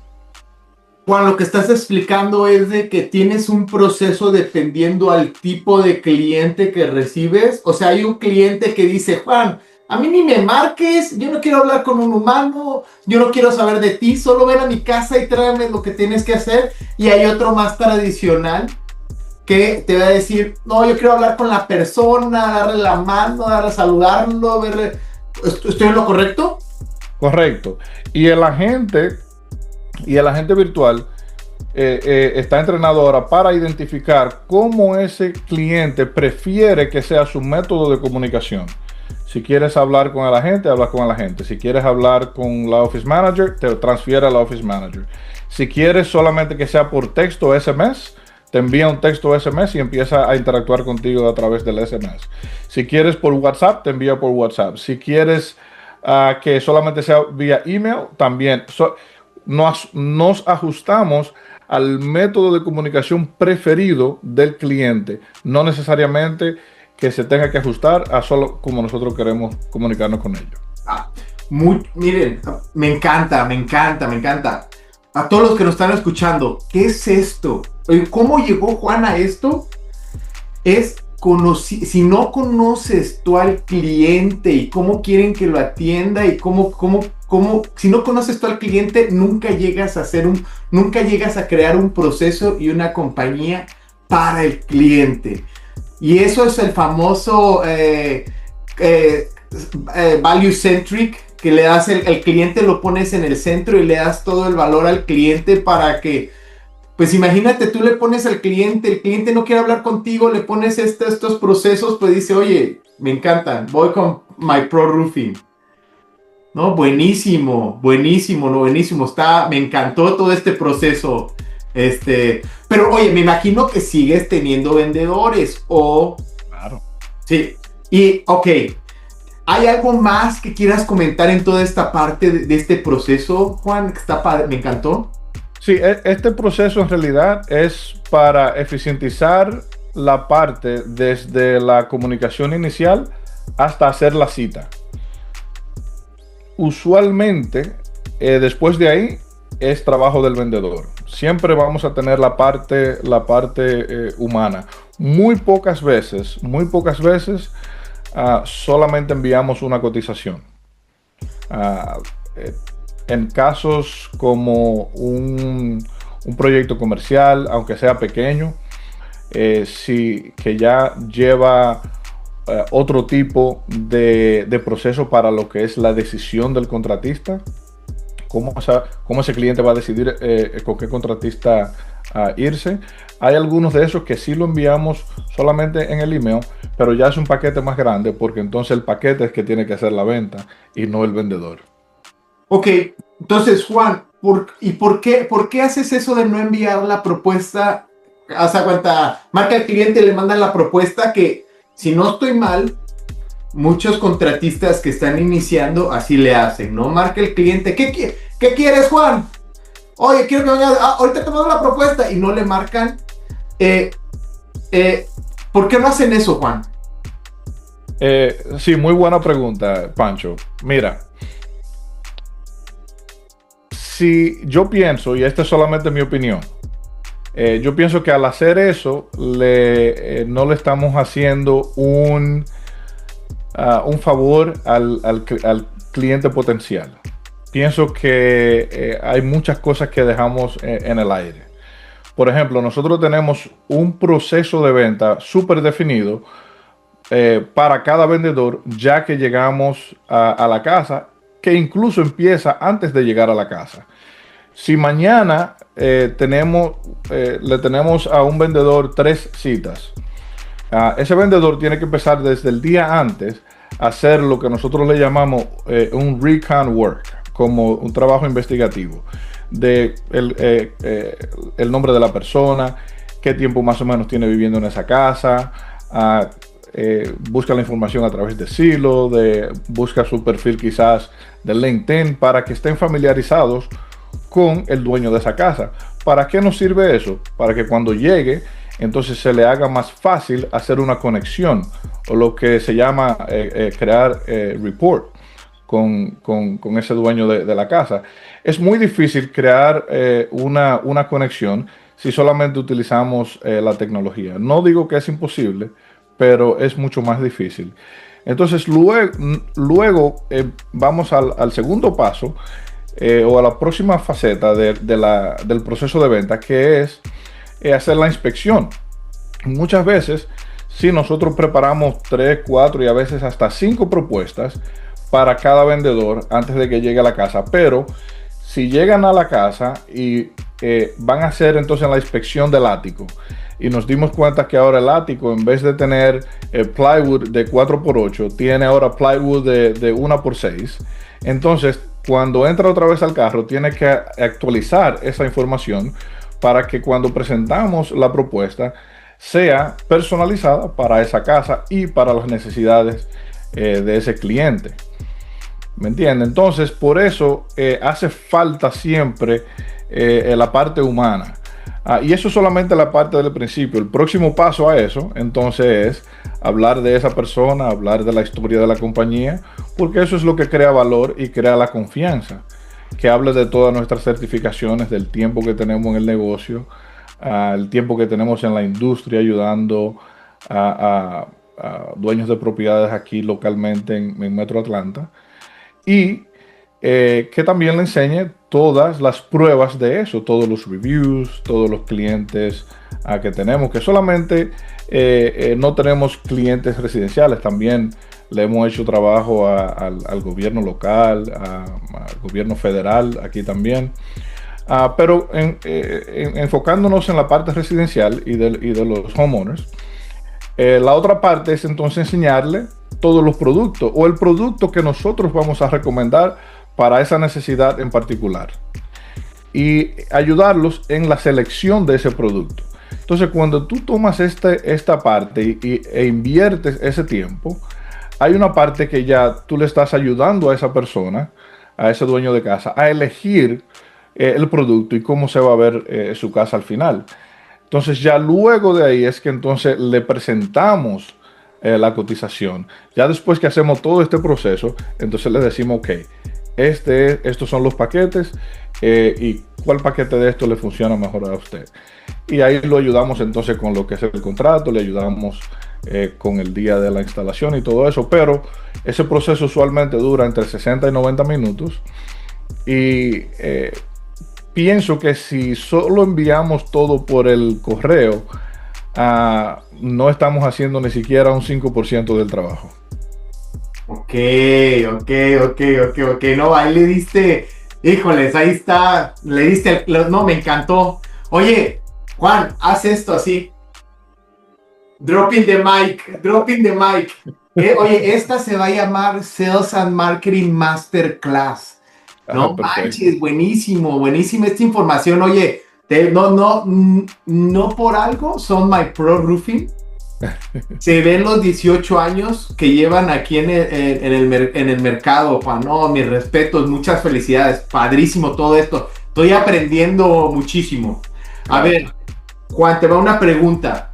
B: Juan, lo que estás explicando es de que tienes un proceso dependiendo al tipo de cliente que recibes. O sea, hay un cliente que dice, Juan, a mí ni me marques, yo no quiero hablar con un humano, yo no quiero saber de ti, solo ven a mi casa y tráeme lo que tienes que hacer. Y hay otro más tradicional que te va a decir, no, yo quiero hablar con la persona, darle la mano, saludarlo, verle. ¿Estoy en lo correcto?
A: Correcto. Y el agente virtual está entrenado ahora para identificar cómo ese cliente prefiere que sea su método de comunicación. Si quieres hablar con el agente, hablas con el agente. Si quieres hablar con la Office Manager, te transfiere a la Office Manager. Si quieres solamente que sea por texto o SMS, te envía un texto o SMS y empieza a interactuar contigo a través del SMS. Si quieres por WhatsApp, te envía por WhatsApp. Si quieres que solamente sea vía email, también. Nos ajustamos al método de comunicación preferido del cliente, no necesariamente que se tenga que ajustar a solo como nosotros queremos comunicarnos con ellos.
B: Miren, me encanta. A todos los que nos están escuchando, ¿qué es esto? ¿Cómo llegó Juan a esto? Si no conoces tú al cliente y cómo quieren que lo atienda y si no conoces tú al cliente, nunca llegas a crear un proceso y una compañía para el cliente. Y eso es el famoso value centric, que le das el cliente, lo pones en el centro y le das todo el valor al cliente para que, pues imagínate, tú le pones al cliente, el cliente no quiere hablar contigo, le pones estos procesos, pues dice, oye, me encantan, voy con My Pro Roofing. No, buenísimo, me encantó todo este proceso. Pero oye, me imagino que sigues teniendo vendedores o...
A: Claro.
B: Sí, y ok, ¿hay algo más que quieras comentar en toda esta parte de este proceso, Juan? Está padre, me encantó.
A: Sí, este proceso en realidad es para eficientizar la parte desde la comunicación inicial hasta hacer la cita. Usualmente, después de ahí, es trabajo del vendedor. Siempre vamos a tener la parte humana. Muy pocas veces, solamente enviamos una cotización. En casos como un un proyecto comercial, aunque sea pequeño, sí, que ya lleva otro tipo de proceso para lo que es la decisión del contratista, cómo ese cliente va a decidir con qué contratista irse. Hay algunos de esos que sí lo enviamos solamente en el email, pero ya es un paquete más grande, porque entonces el paquete es que tiene que hacer la venta y no el vendedor.
B: Ok, entonces Juan, por qué haces eso de no enviar la propuesta? O sea, cuenta, marca al cliente, le mandan la propuesta que, si no estoy mal, muchos contratistas que están iniciando así le hacen, ¿no? Marca el cliente, ¿qué quieres, Juan? Oye, quiero que vengas, ahorita te mando la propuesta, y no le marcan. ¿Por qué no hacen eso, Juan?
A: Sí, muy buena pregunta, Pancho. Mira, si yo pienso, y esta es solamente mi opinión, yo pienso que al hacer eso no le estamos haciendo un favor al cliente potencial. Pienso que hay muchas cosas que dejamos en el aire. Por ejemplo, nosotros tenemos un proceso de venta súper definido para cada vendedor, ya que llegamos a la casa, que incluso empieza antes de llegar a la casa. Si mañana le tenemos a un vendedor 3 citas, ese vendedor tiene que empezar desde el día antes a hacer lo que nosotros le llamamos un recon work, como un trabajo investigativo de el nombre de la persona, qué tiempo más o menos tiene viviendo en esa casa, busca la información a través de Zillow, busca su perfil quizás de LinkedIn, para que estén familiarizados con el dueño de esa casa. ¿Para qué nos sirve eso? Para que cuando llegue, entonces se le haga más fácil hacer una conexión, o lo que se llama crear report con ese dueño de la casa. Es muy difícil crear una conexión si solamente utilizamos la tecnología. No digo que es imposible, pero es mucho más difícil. Entonces luego vamos al segundo paso, o a la próxima faceta del proceso de venta, que es hacer la inspección. Muchas veces, si nosotros preparamos 3, 4 y a veces hasta 5 propuestas para cada vendedor antes de que llegue a la casa, pero si llegan a la casa y van a hacer entonces la inspección del ático, y nos dimos cuenta que ahora el ático, en vez de tener plywood de 4x8, tiene ahora plywood de 1x6, entonces cuando entra otra vez al carro tiene que actualizar esa información para que cuando presentamos la propuesta sea personalizada para esa casa y para las necesidades de ese cliente. ¿Me entiende? Entonces, por eso hace falta siempre la parte humana. Y eso es solamente la parte del principio. El próximo paso a eso, entonces, es hablar de esa persona, hablar de la historia de la compañía, porque eso es lo que crea valor y crea la confianza. Que hable de todas nuestras certificaciones, del tiempo que tenemos en el negocio, el tiempo que tenemos en la industria ayudando a dueños de propiedades aquí localmente en Metro Atlanta. Y que también le enseñe todas las pruebas de eso, todos los reviews, todos los clientes que tenemos, que solamente no tenemos clientes residenciales, también le hemos hecho trabajo al gobierno local, al gobierno federal aquí también, pero enfocándonos en la parte residencial y de los homeowners. La otra parte es entonces enseñarle todos los productos o el producto que nosotros vamos a recomendar para esa necesidad en particular y ayudarlos en la selección de ese producto. Entonces, cuando tú tomas esta parte e inviertes ese tiempo, hay una parte que ya tú le estás ayudando a esa persona, a ese dueño de casa, a elegir el producto y cómo se va a ver su casa al final. Entonces, ya luego de ahí es que entonces le presentamos la cotización. Ya después que hacemos todo este proceso, entonces le decimos, ok, estos son los paquetes y cuál paquete de esto le funciona mejor a usted. Y ahí lo ayudamos entonces con lo que es el contrato, le ayudamos con el día de la instalación y todo eso, pero ese proceso usualmente dura entre 60 y 90 minutos y pienso que si solo enviamos todo por el correo, no estamos haciendo ni siquiera un 5% del trabajo.
B: Ok. No, ahí le diste, híjoles, ahí está, le diste, no, me encantó. Oye, Juan, haz esto así. Dropping the mic. Oye, esta se va a llamar Sales and Marketing Masterclass. No manches, buenísima esta información. Oye, no por algo son My Pro Roofing. Se ven los 18 años que llevan aquí en el mercado, Juan. No, mis respetos, muchas felicidades. Padrísimo todo esto. Estoy aprendiendo muchísimo. A ver, Juan, te va una pregunta.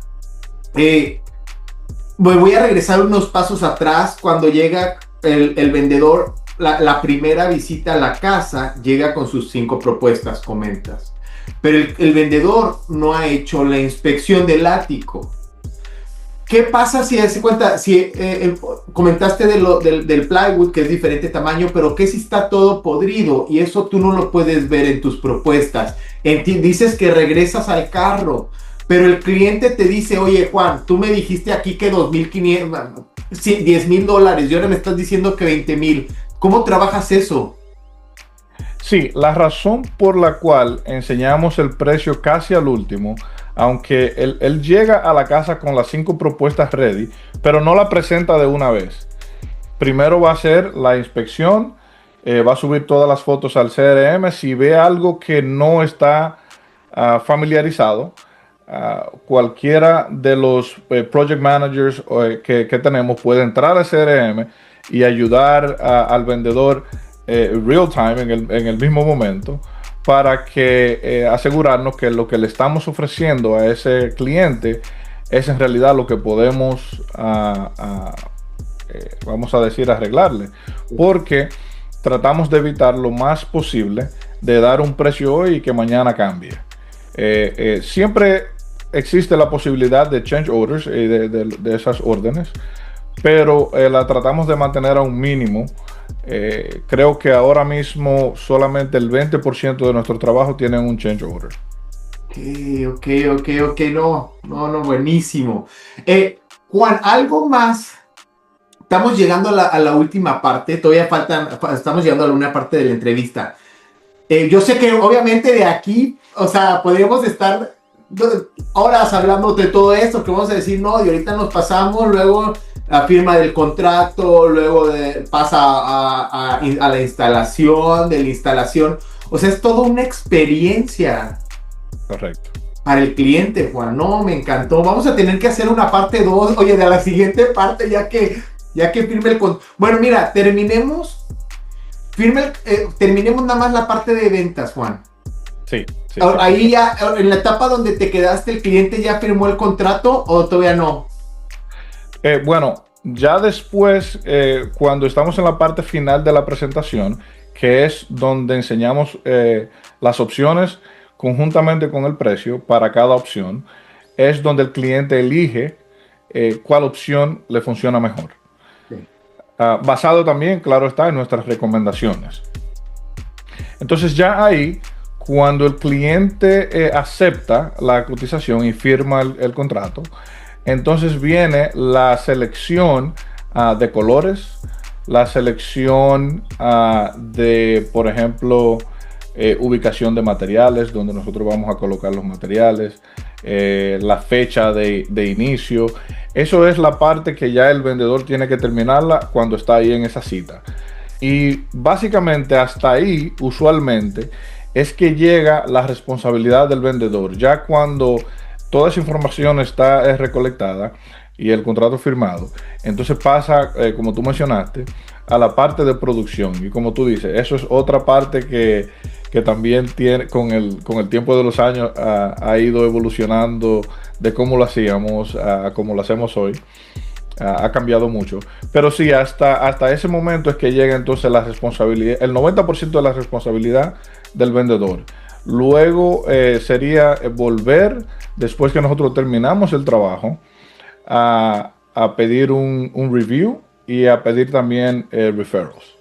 B: Voy a regresar unos pasos atrás. Cuando llega el vendedor, la primera visita a la casa, llega con sus 5 propuestas, comentas. Pero el vendedor no ha hecho la inspección del ático. ¿Qué pasa si se cuenta? Comentaste del plywood, que es diferente tamaño, pero ¿qué si está todo podrido? Y eso tú no lo puedes ver en tus propuestas. Dices que regresas al carro, pero el cliente te dice, oye, Juan, tú me dijiste aquí que $2,500, sí, $10,000, y ahora me estás diciendo que $20,000. ¿Cómo trabajas eso?
A: Sí, la razón por la cual enseñamos el precio casi al último, aunque él llega a la casa con las 5 propuestas ready, pero no la presenta de una vez. Primero va a hacer la inspección, va a subir todas las fotos al CRM. Si ve algo que no está familiarizado, cualquiera de los project managers que tenemos puede entrar al CRM y ayudar al vendedor real time en el mismo momento, para que asegurarnos que lo que le estamos ofreciendo a ese cliente es en realidad lo que podemos, vamos a decir, arreglarle. Porque tratamos de evitar lo más posible de dar un precio hoy y que mañana cambie. Siempre existe la posibilidad de change orders, de esas órdenes, pero la tratamos de mantener a un mínimo. Creo que ahora mismo solamente el 20% de nuestro trabajo tiene un change order.
B: Ok, no, buenísimo. Juan, algo más. Estamos llegando a la última parte, estamos llegando a una parte de la entrevista. Yo sé que obviamente de aquí, o sea, podríamos estar horas hablando de todo esto, que vamos a decir, no, y ahorita nos pasamos, luego la firma del contrato, luego pasa a la instalación, de la instalación. O sea, es toda una experiencia.
A: Correcto.
B: Para el cliente, Juan. No, me encantó. Vamos a tener que hacer una parte 2, oye, de la siguiente parte, ya que firme el contrato. Bueno, mira, terminemos nada más la parte de ventas, Juan.
A: Sí.
B: Ahí ya, en la etapa donde te quedaste, ¿el cliente ya firmó el contrato o todavía no?
A: Bueno, ya después, cuando estamos en la parte final de la presentación, que es donde enseñamos las opciones conjuntamente con el precio para cada opción, es donde el cliente elige cuál opción le funciona mejor. Sí. Basado también, claro está, en nuestras recomendaciones. Entonces ya ahí, cuando el cliente acepta la cotización y firma el contrato, entonces viene la selección de colores, la selección de, por ejemplo, ubicación de materiales, donde nosotros vamos a colocar los materiales, la fecha de inicio. Eso es la parte que ya el vendedor tiene que terminarla cuando está ahí en esa cita. Y básicamente hasta ahí, usualmente, es que llega la responsabilidad del vendedor. Ya cuando toda esa información está recolectada y el contrato firmado, entonces pasa, como tú mencionaste, a la parte de producción. Y como tú dices, eso es otra parte que también tiene, con el tiempo de los años, ha ido evolucionando de cómo lo hacíamos a cómo lo hacemos hoy. Ha cambiado mucho. Pero sí, hasta ese momento es que llega entonces la responsabilidad, el 90% de la responsabilidad del vendedor. Luego sería volver, después que nosotros terminamos el trabajo, a pedir un review y a pedir también referrals.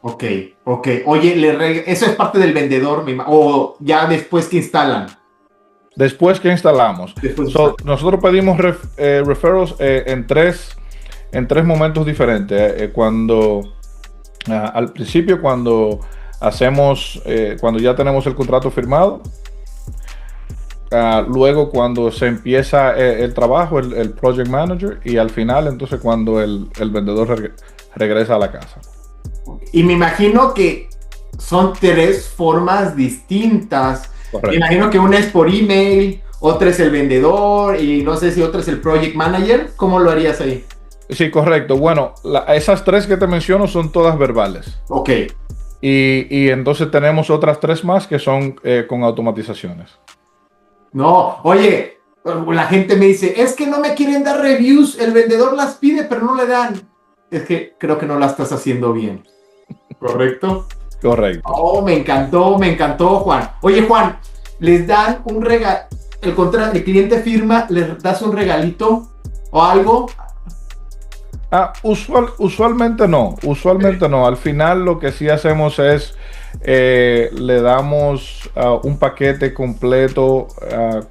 B: Ok, ok. Oye, eso es parte del vendedor, o ya después que instalan.
A: Después que instalamos.
B: Después que instalan.
A: Nosotros pedimos referrals en tres momentos diferentes. Al principio, cuando ya tenemos el contrato firmado. Luego cuando se empieza el trabajo, el project manager, y al final entonces cuando el vendedor regresa a la casa.
B: Y me imagino que son tres formas distintas.
A: Correcto.
B: Me imagino que una es por email, otra es el vendedor y no sé si otra es el project manager. ¿Cómo lo harías ahí?
A: Sí, correcto. Bueno, esas tres que te menciono son todas verbales.
B: Ok.
A: Y entonces tenemos otras tres más que son con automatizaciones.
B: No, oye, la gente me dice, es que no me quieren dar reviews, el vendedor las pide, pero no le dan. Es que creo que no la estás haciendo bien. ¿Correcto?
A: Correcto.
B: Oh, me encantó, Juan. Oye, Juan, les dan un regalo, el cliente firma, les das un regalito o algo.
A: Usualmente no. Al final lo que sí hacemos es le damos un paquete completo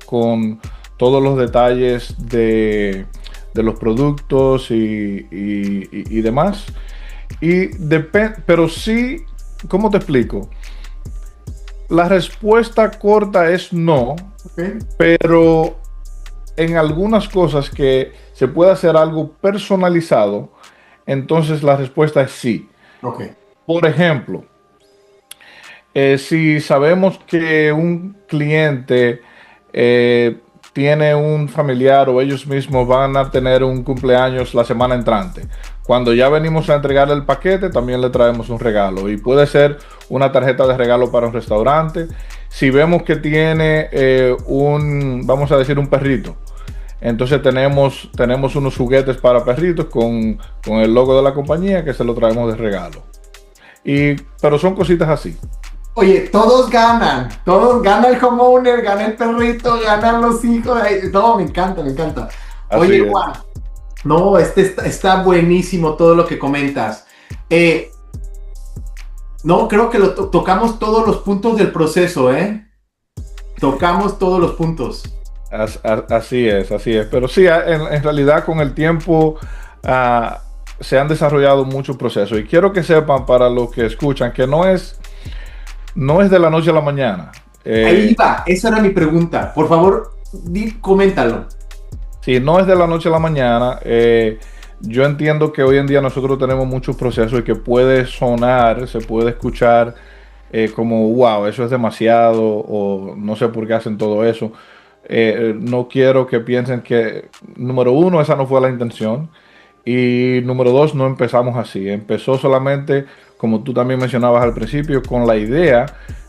A: con todos los detalles de los productos y demás. Pero sí, ¿cómo te explico? La respuesta corta es no,
B: Okay.
A: pero en algunas cosas que se puede hacer algo personalizado, entonces la respuesta es sí.
B: Ok.
A: Por ejemplo, si sabemos que un cliente tiene un familiar o ellos mismos van a tener un cumpleaños la semana entrante, cuando ya venimos a entregarle el paquete, también le traemos un regalo. Y puede ser una tarjeta de regalo para un restaurante. Si vemos que tiene vamos a decir, un perrito, entonces tenemos unos juguetes para perritos con el logo de la compañía que se lo traemos de regalo. Pero son cositas así.
B: Oye, todos ganan, gana el homeowner, gana el perrito, ganan los hijos, no, me encanta.
A: Así
B: Oye,
A: es.
B: Juan, no, está buenísimo todo lo que comentas. No, creo que tocamos todos los puntos del proceso, ¿eh? Tocamos todos los puntos.
A: Así es. Pero sí, en realidad con el tiempo se han desarrollado muchos procesos. Y quiero que sepan, para los que escuchan, que no es de la noche a la mañana.
B: Ahí va, esa era mi pregunta. Por favor, coméntalo.
A: Sí, no es de la noche a la mañana. Yo entiendo que hoy en día nosotros tenemos muchos procesos y que se puede escuchar como, wow, eso es demasiado, o no sé por qué hacen todo eso. No quiero que piensen que, número uno, esa no fue la intención. Y número dos, no empezamos así. Empezó solamente, como tú también mencionabas al principio, con la idea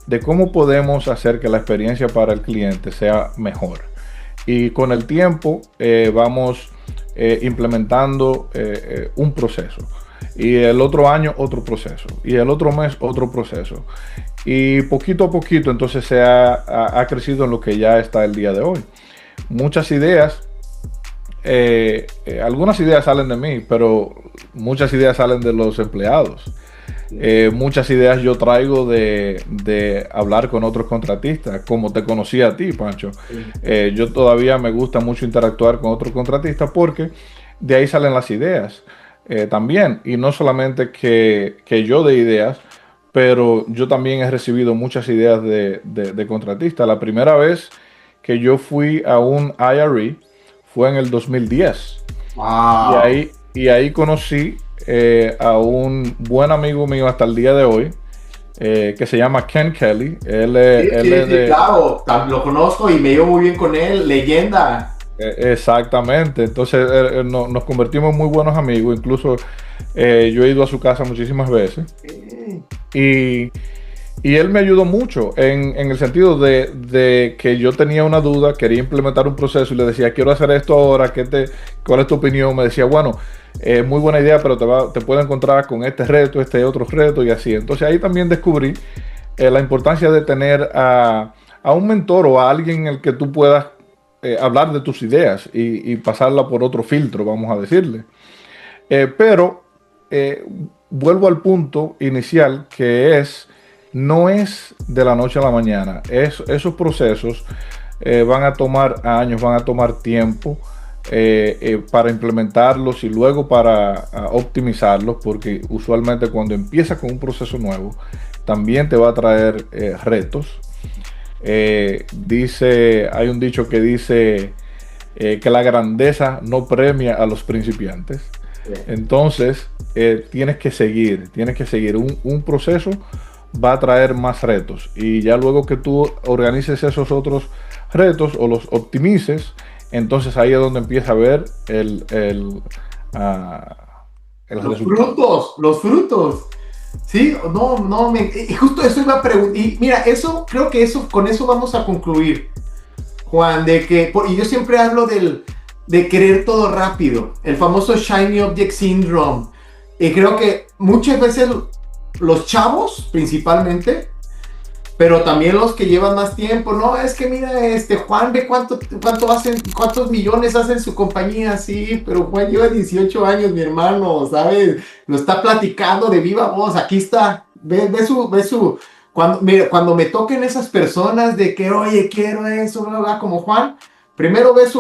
A: de cómo podemos hacer que la experiencia para el cliente sea mejor. Y con el tiempo vamos implementando un proceso. Y el otro año otro proceso. Y el otro mes otro proceso. Y poquito a poquito entonces se ha crecido en lo que ya está el día de hoy. Muchas ideas. Algunas ideas salen de mí, pero muchas ideas salen de los empleados. Muchas ideas yo traigo de hablar con otros contratistas, como te conocí a ti, Pancho. Yo todavía me gusta mucho interactuar con otros contratistas porque de ahí salen las ideas también. Y no solamente que yo dé ideas, pero yo también he recibido muchas ideas de contratistas. La primera vez que yo fui a un IRE fue en el 2010.
B: Wow.
A: Y ahí conocí a un buen amigo mío hasta el día de hoy, que se llama Ken Kelly.
B: Sí, claro, lo conozco y me llevo muy bien con él, leyenda.
A: Exactamente. Entonces nos convertimos en muy buenos amigos. Incluso yo he ido a su casa muchísimas veces. Y él me ayudó mucho en el sentido de que yo tenía una duda, quería implementar un proceso y le decía, quiero hacer esto ahora, ¿cuál es tu opinión? Me decía, bueno, muy buena idea, pero te puedo encontrar con este reto, este otro reto y así. Entonces ahí también descubrí la importancia de tener a un mentor o a alguien en el que tú puedas hablar de tus ideas y pasarla por otro filtro, vamos a decirle. Pero vuelvo al punto inicial, que no es de la noche a la mañana. Esos procesos van a tomar años, van a tomar tiempo para implementarlos y luego para optimizarlos, porque usualmente cuando empiezas con un proceso nuevo, también te va a traer retos. Hay un dicho que dice que la grandeza no premia a los principiantes. Entonces, tienes que seguir. Un proceso va a traer más retos, y ya luego que tú organices esos otros retos o los optimices, entonces ahí es donde empieza a ver
B: los frutos. Sí, y justo eso iba a preguntar. Y mira, creo que con eso vamos a concluir, Juan, y yo siempre hablo de querer todo rápido, el famoso Shiny Object Syndrome. Y creo que muchas veces los chavos, principalmente, pero también los que llevan más tiempo, no, es que mira, Juan, ve cuántos millones hacen su compañía, sí, pero Juan lleva 18 años, mi hermano, ¿sabes? Lo está platicando de viva voz, aquí está, ve su, cuando me toquen esas personas de que, oye, quiero eso, bla, bla, como Juan, primero ves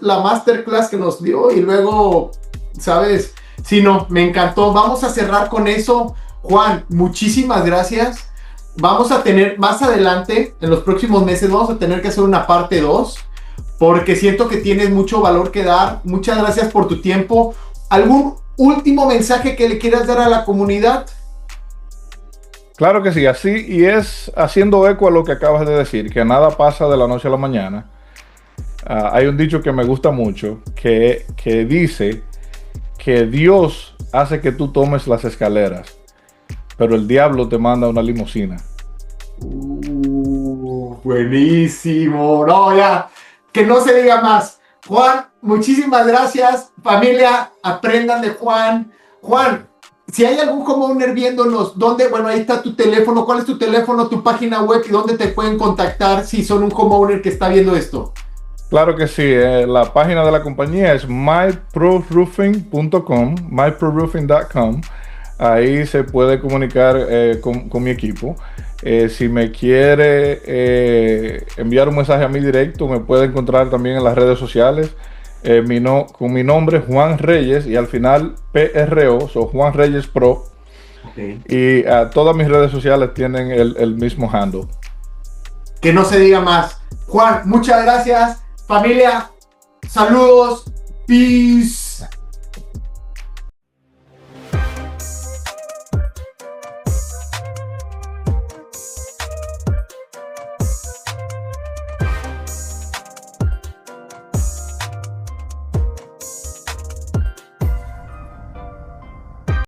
B: la masterclass que nos dio y luego, ¿sabes? Sí, no, me encantó, vamos a cerrar con eso. Juan, muchísimas gracias. Vamos a tener más adelante, en los próximos meses, vamos a tener que hacer una parte 2, porque siento que tienes mucho valor que dar. Muchas gracias por tu tiempo. ¿Algún último mensaje que le quieras dar a la comunidad?
A: Claro que sí, así, y es haciendo eco a lo que acabas de decir, que nada pasa de la noche a la mañana. Hay un dicho que me gusta mucho, que dice que Dios hace que tú tomes las escaleras, pero el diablo te manda una limusina.
B: Buenísimo. No, ya, que no se diga más. Juan, muchísimas gracias. Familia, aprendan de Juan. Juan, si hay algún homeowner viéndonos, bueno, ahí está tu teléfono. ¿Cuál es tu teléfono, tu página web y dónde te pueden contactar si son un homeowner que está viendo esto?
A: Claro que sí, la página de la compañía es myproroofing.com. Ahí se puede comunicar con mi equipo. Si me quiere enviar un mensaje a mí directo, me puede encontrar también en las redes sociales. Con mi nombre, Juan Reyes, y al final PRO, Juan Reyes Pro. Okay. Y todas mis redes sociales tienen el mismo handle.
B: Que no se diga más. Juan, muchas gracias. Familia, saludos. Peace.